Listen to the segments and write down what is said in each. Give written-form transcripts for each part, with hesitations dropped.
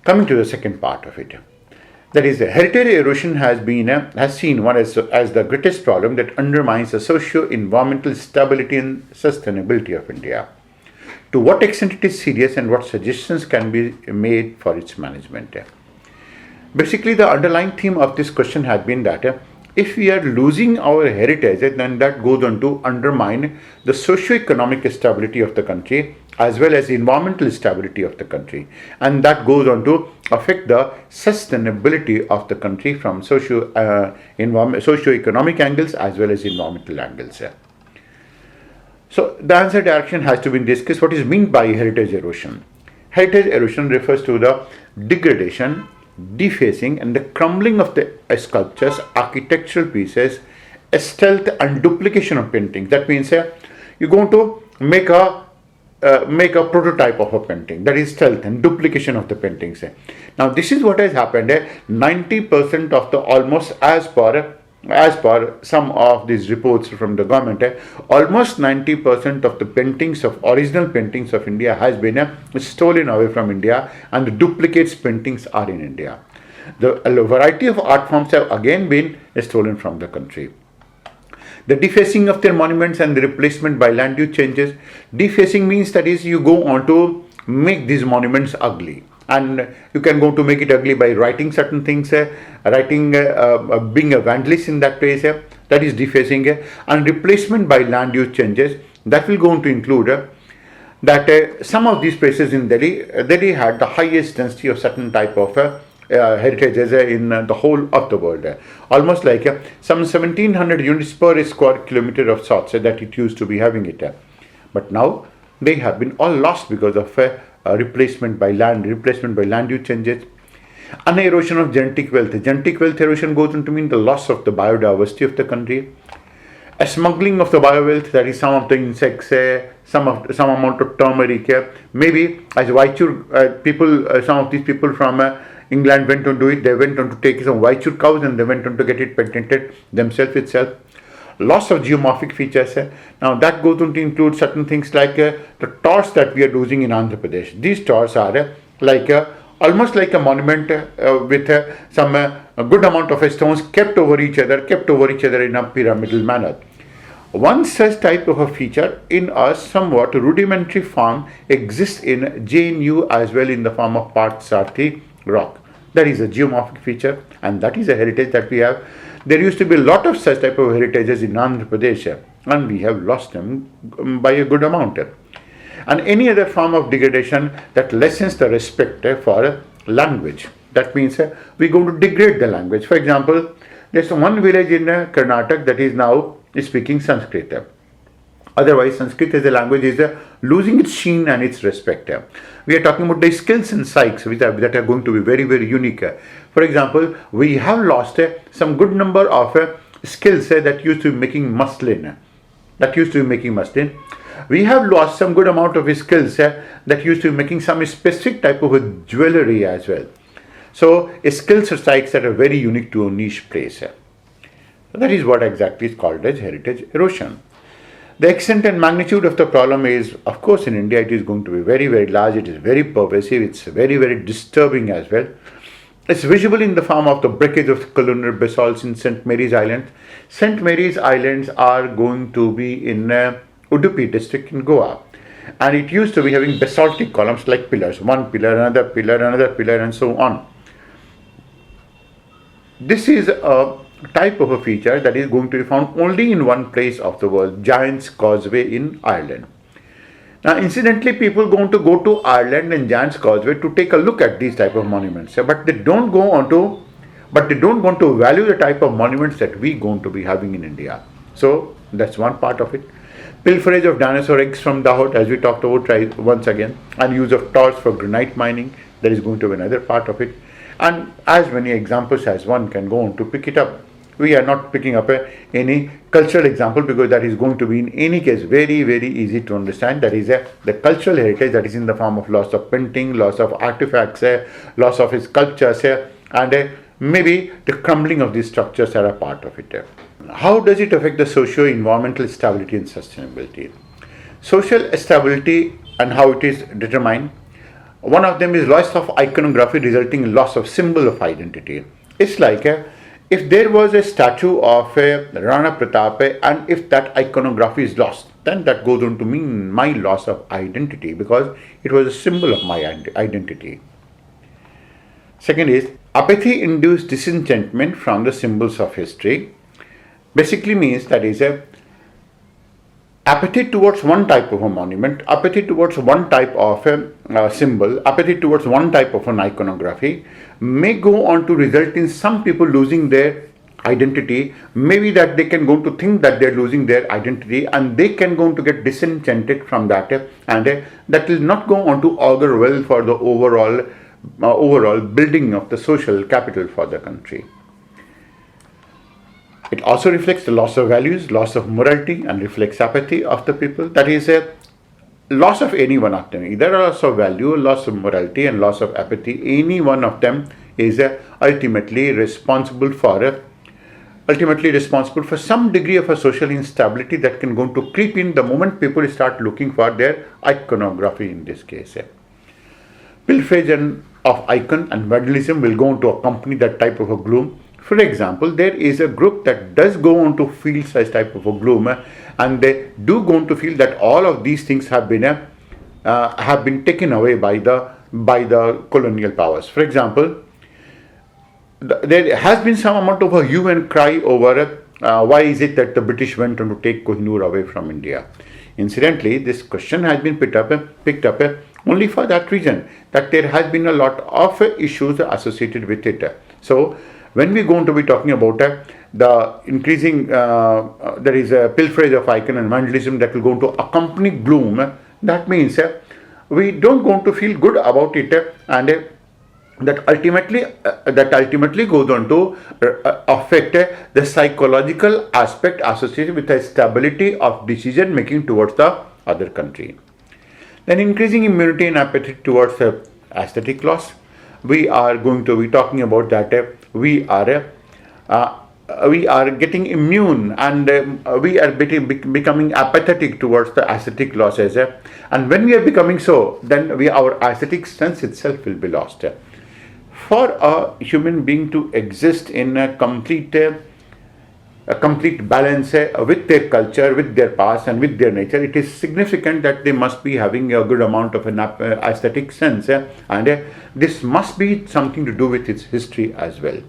Coming to the second part of it, that is, heritage erosion has seen one as the greatest problem that undermines the socio-environmental stability and sustainability of India. To what extent it is serious and what suggestions can be made for its management? Basically, the underlying theme of this question has been that if we are losing our heritage, then that goes on to undermine the socio-economic stability of the country as well as the environmental stability of the country, and that goes on to affect the sustainability of the country from socio-economic angles as well as environmental angles. So the answer direction has to be discussed. What is meant by heritage erosion? Heritage erosion refers to the degradation, defacing and the crumbling of the sculptures, architectural pieces, stealth and duplication of paintings. That means you're going to make a prototype of a painting, that is stealth and duplication of the paintings. Now this is what has happened. 90% of the almost as per some of these reports from the government, almost 90% of the original paintings of India has been stolen away from India, and the duplicates paintings are in India. A variety of art forms have again been stolen from the country. The defacing of their monuments and the replacement by land use changes. Defacing means that is you go on to make these monuments ugly, and you can go to make it ugly by writing certain things, being a vandalist in that place, that is defacing, and replacement by land use changes. That will go on to include that some of these places in Delhi had the highest density of certain type of heritages in the whole of the world, almost like some 1700 units per square kilometer of sorts that it used to be having it, but now they have been all lost because of replacement by land use changes. An erosion of genetic wealth. Genetic wealth erosion goes on to mean the loss of the biodiversity of the country. A smuggling of the biowealth, that is some of the insects, some amount of turmeric, maybe as Vaichur people, some of these people from England went on to it. They went on to take some Vaichur cows and they went on to get it patented themselves itself. Loss of geomorphic features. Now that goes on to include certain things like the torch that we are losing in Andhra Pradesh. These torches are almost like a monument with some a good amount of stones kept over each other in a pyramidal manner. One such type of a feature in a somewhat rudimentary form exists in JNU as well, in the form of Parthsarthi rock. That is a geomorphic feature, and that is a heritage that we have. There used to be a lot of such type of heritages in Andhra Pradesh, and we have lost them by a good amount. And any other form of degradation that lessens the respect for language. That means we're going to degrade the language. For example, there's one village in Karnataka that is now speaking Sanskrit. Otherwise, Sanskrit as a language is losing its sheen and its respect. We are talking about the skills and psyches that are going to be very, very unique. For example, we have lost some good number of skills that used to be making muslin. We have lost some good amount of skills that used to be making some specific type of jewelry as well. So, skills or psyches that are very unique to a niche place. That is what exactly is called as heritage erosion. The extent and magnitude of the problem is, of course, in India it is going to be very, very large. It is very pervasive. It's very, very disturbing as well. It's visible in the form of the breakage of columnar basalts in St. Mary's Island. St. Mary's Islands are going to be in Udupi district in Goa. And it used to be having basaltic columns like pillars. One pillar, another pillar, and so on. This is a type of a feature that is going to be found only in one place of the world, Giant's Causeway in Ireland. Now, incidentally, people going to go to Ireland and Giant's Causeway to take a look at these type of monuments, but they don't want to value the type of monuments that we going to be having in India. So that's one part of it. Pilferage of dinosaur eggs from Dahod, as we talked about once again, and use of torch for granite mining, that is going to be another part of it. And as many examples as one can go on to pick it up. We are not picking up any cultural example because that is going to be in any case very, very easy to understand. That is the cultural heritage that is in the form of loss of painting, loss of artifacts, loss of sculptures, and maybe the crumbling of these structures are a part of it. How does it affect the socio-environmental stability and sustainability? Social stability and how it is determined. One of them is loss of iconography resulting in loss of symbol of identity. It's like if there was a statue of Rana Pratap and if that iconography is lost, then that goes on to mean my loss of identity because it was a symbol of my identity. Second is apathy induced disenchantment from the symbols of history. Basically means that is a apathy towards one type of a monument, apathy towards one type of a symbol, apathy towards one type of an iconography may go on to result in some people losing their identity. Maybe that they can go to think that they're losing their identity and they can go to get disenchanted from that and that will not go on to augur well for the overall building of the social capital for the country. It also reflects the loss of values, loss of morality, and reflects apathy of the people. That is a loss of any one of them. Either loss of value, loss of morality, and loss of apathy. Any one of them is ultimately responsible for some degree of a social instability that can go to creep in the moment people start looking for their iconography. In this case, pilferage of icon and vandalism will go on to accompany that type of a gloom. For example, there is a group that does go on to feel such type of a gloom and they do go on to feel that all of these things have been taken away by the colonial powers. For example, there has been some amount of a hue and cry over why is it that the British went on to take Kohinoor away from India. Incidentally, this question has been picked up only for that reason, that there has been a lot of issues associated with it. So when we are going to be talking about the increasing, there is a pilferage of icon and vandalism that will go to accompany gloom, that means we don't going to feel good about it and that ultimately goes on to affect the psychological aspect associated with the stability of decision making towards the other country. Then increasing immunity and apathy towards aesthetic loss. We are going to be talking about that we are getting immune and we are becoming apathetic towards the aesthetic losses. And when we are becoming so, then our aesthetic sense itself will be lost. For a human being to exist in a complete balance with their culture, with their past and with their nature, it is significant that they must be having a good amount of an aesthetic sense and this must be something to do with its history as well.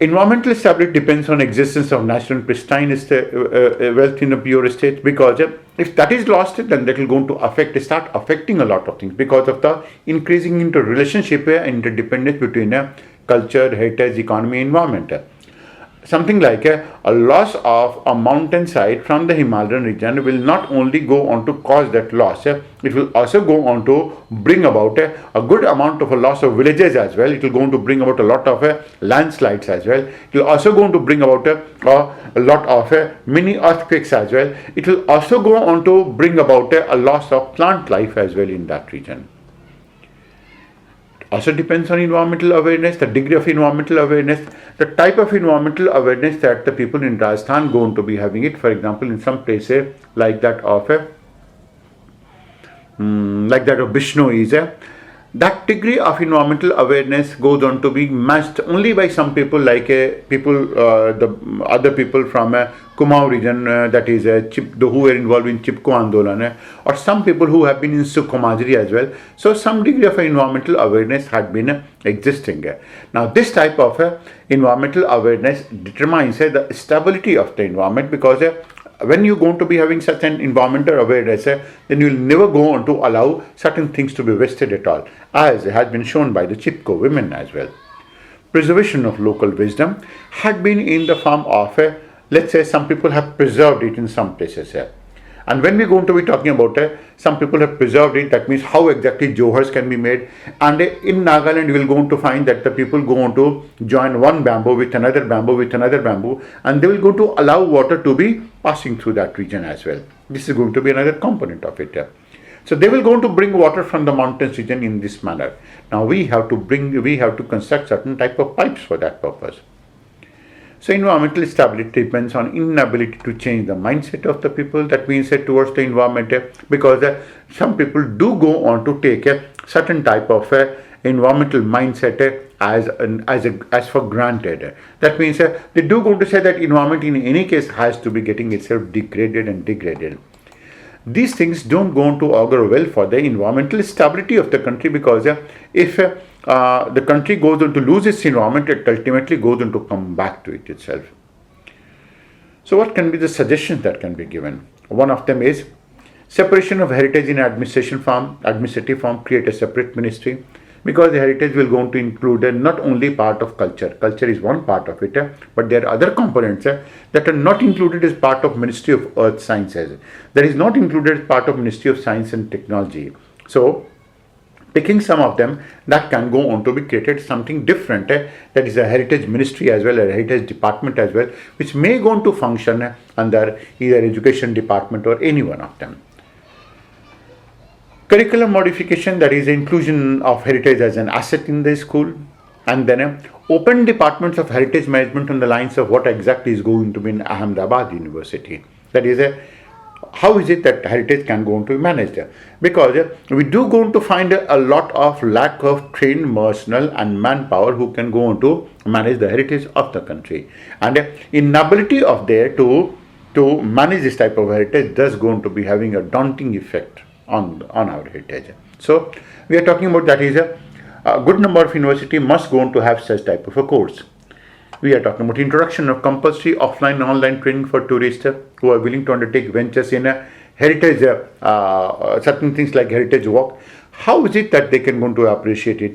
Environmental stability depends on existence of natural and pristine wealth in a pure state, because if that is lost, then that will go to start affecting a lot of things because of the increasing interrelationship and interdependence between culture, heritage, economy, environment. Something like a loss of a mountainside from the Himalayan region will not only go on to cause that loss, it will also go on to bring about a good amount of a loss of villages as well. It will go on to bring about a lot of landslides as well. It will also go on to bring about a lot of mini earthquakes as well. It will also go on to bring about a loss of plant life as well in that region. Also depends on environmental awareness, the degree of environmental awareness, the type of environmental awareness that the people in Rajasthan going to be having it. For example, in some places like that of Bishnu is that degree of environmental awareness goes on to be matched only by some people like the other people from Kumaon region, that is who were involved in Chipko Andolan, or some people who have been in Sukhumajri as well. So some degree of environmental awareness had been existing. Now this type of environmental awareness determines the stability of the environment, because when you're going to be having such an environmental awareness, then you'll never go on to allow certain things to be wasted at all, as has been shown by the Chipko women as well. Preservation of local wisdom had been in the form of, let's say, some people have preserved it in some places. And when we're going to be talking about some people have preserved it, that means how exactly johars can be made. And in Nagaland, you will go on to find that the people go on to join one bamboo with another bamboo with another bamboo, and they will go to allow water to be passing through that region as well. This is going to be another component of it. So they will go on to bring water from the mountains region in this manner. Now we have to construct certain type of pipes for that purpose. So environmental stability depends on inability to change the mindset of the people. That means towards the environment, because some people do go on to take a certain type of environmental mindset as for granted. That means they do go to say that environment in any case has to be getting itself degraded. These things don't go on to augur well for the environmental stability of the country, because if the country goes on to lose its environment, it ultimately goes on to come back to it itself. So what can be the suggestions that can be given? One of them is separation of heritage in administrative form, create a separate ministry, because the heritage will go on to include not only part of culture. Culture is one part of it, but there are other components that are not included as part of Ministry of Earth Sciences. That is not included as part of Ministry of Science and Technology. So picking some of them that can go on to be created something different, that is a heritage ministry as well, a heritage department as well, which may go on to function under either education department or any one of them. Curriculum modification, that is inclusion of heritage as an asset in the school, and then open departments of heritage management on the lines of what exactly is going to be in Ahmedabad University. That is how is it that heritage can go on to be managed? Because we do go on to find a lot of lack of trained personnel and manpower who can go on to manage the heritage of the country, and inability of there to manage this type of heritage does go on to be having a daunting effect on our heritage. So we are talking about that is a good number of university must go on to have such type of a course. We are talking about introduction of compulsory offline and online training for tourists who are willing to undertake ventures in a heritage, certain things like heritage walk. How is it that they can go on to appreciate it?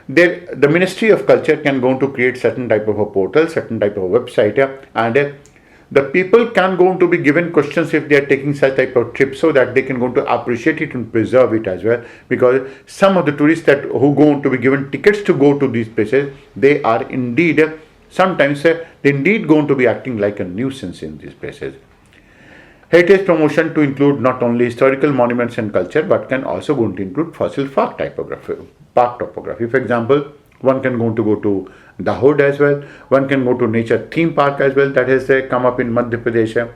The Ministry of Culture can go on to create certain type of a portal, certain type of a website, and the people can go on to be given questions if they are taking such type of trips, so that they can go on to appreciate it and preserve it as well. Because some of the tourists who go on to be given tickets to go to these places, they are indeed sometimes they indeed going to be acting like a nuisance in these places. Heritage promotion to include not only historical monuments and culture, but can also go to include fossil park topography. For example, one can go to Dahod as well. One can go to nature theme park as well, that has come up in Madhya Pradesh.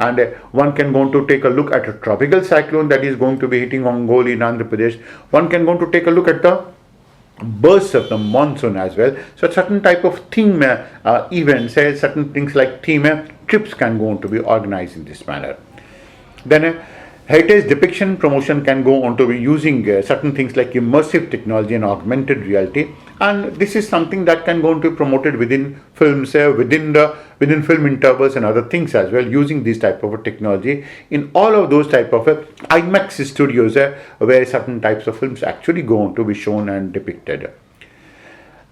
And one can go to take a look at a tropical cyclone that is going to be hitting Ongole in Andhra Pradesh. One can go to take a look at the bursts of the monsoon as well. So certain type of theme events, certain things like theme trips can go on to be organized in this manner. Then heritage depiction promotion can go on to be using certain things like immersive technology and augmented reality, and this is something that can go on to be promoted within films, within film intervals and other things as well, using this type of a technology in all of those type of IMAX studios where certain types of films actually go on to be shown and depicted.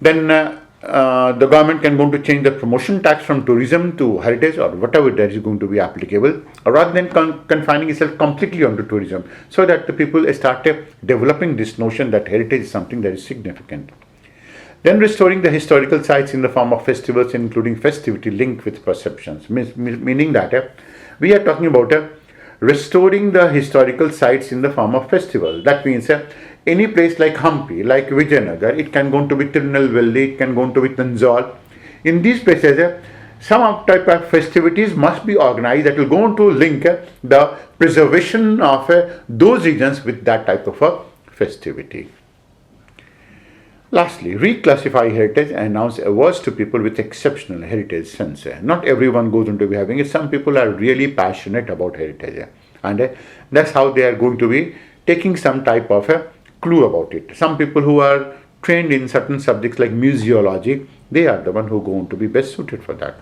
Then the government can go to change the promotion tax from tourism to heritage or whatever that is going to be applicable, rather than confining itself completely onto tourism, so that the people start developing this notion that heritage is something that is significant. Then restoring the historical sites in the form of festivals, including festivity linked with perceptions, meaning that we are talking about restoring the historical sites in the form of festival. That means any place like Hampi, like Vijayanagar, it can go to be Tirunelveli, it can go to be Tanjore. In these places, some type of festivities must be organized that will go on to link the preservation of those regions with that type of a festivity. Lastly, reclassify heritage and announce awards to people with exceptional heritage sense. Not everyone goes on to be having it. Some people are really passionate about heritage, and that's how they are going to be taking some type of a clue about it. Some people who are trained in certain subjects like museology, they are the one who go on to be best suited for that.